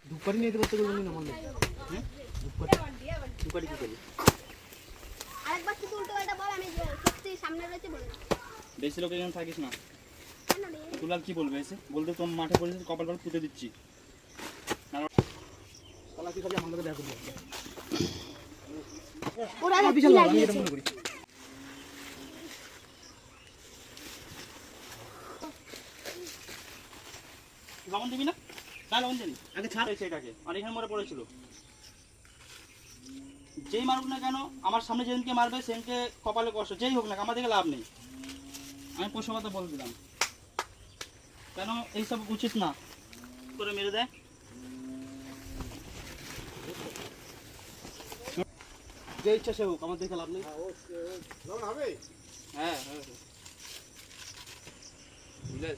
ধূপকাঠি নিয়ে যেতে করতে বলবি না মনে হ্যাঁ ধূপকাঠি কি করবি আরেকবার তুই উল্টো পাল্টা বল আমি সত্যি সামনে রয়েছে বল বেশি লোক এখানে থাকিস না কেন রে দুলাল কি বলবে এসে বলতে তোর মাঠে পড়েছিস কপাল কপাল পুঁতে দিচ্ছি কলা কি খাবি আমার লগে দেখা করবি ওরা বিশাল ভালো, আমি এটা মনে করি লবণ দিবি না না লবণ দিবি আগে ছাড় সেটাকে আর এখানে মরে পড়েছিল যেই মারুক না কেন আমার সামনে যেদিনকে মারবে সেদিনকে কপালে কষ্ট যেই হোক না আমার দিকে লাভ নেই আমি পশু কথা বলে দিলাম কেন এইসব উচিত না করে মেরে দেয় যে ইচ্ছা সে হোক আমার দেখে লাভ নেই হ্যাঁ হ্যাঁ বুঝলে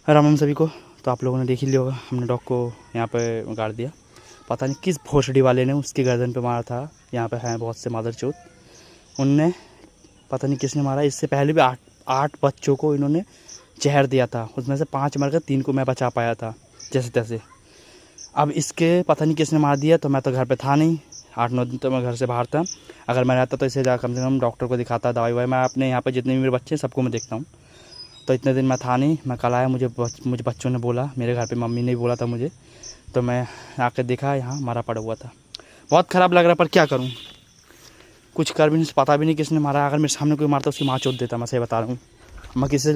राम राम सभी को। तो आप लोगों ने देख ही लिया होगा, हमने डॉग को यहाँ पे गाड़ दिया। पता नहीं किस भोसड़ी वाले ने उसकी गर्दन पे मारा था। यहाँ पे हैं बहुत से मादरचोद, उनने पता नहीं किसने मारा। इससे पहले भी आठ बच्चों को इन्होंने जहर दिया था, उसमें से 5 मर गए, 3 को मैं बचा पाया था जैसे तैसे। अब इसके पता नहीं किसने मार दिया। तो मैं तो घर पे था नहीं, 8-9 दिन तो मैं घर से बाहर था। अगर मैं रहता तो इसे जा कम से कम डॉक्टर को दिखाता, दवाई वाई। मैं अपने यहाँ पे जितने भी मेरे बच्चे हैं सबको मैं देखता हूँ। तो इतने दिन मैं था नहीं, मैं कल आया, मुझे बच्चों ने बोला, मेरे घर पे मम्मी ने बोला था मुझे। तो मैं आकर देखा यहाँ मारा पड़ा हुआ था। बहुत ख़राब लग रहा है, पर क्या करूँ, कुछ कर भी नहीं, पता भी नहीं किसने मारा। अगर मेरे सामने कोई मारता उसकी माँ चोट देता, मैं सही बता रहा हूँ। मैं किसी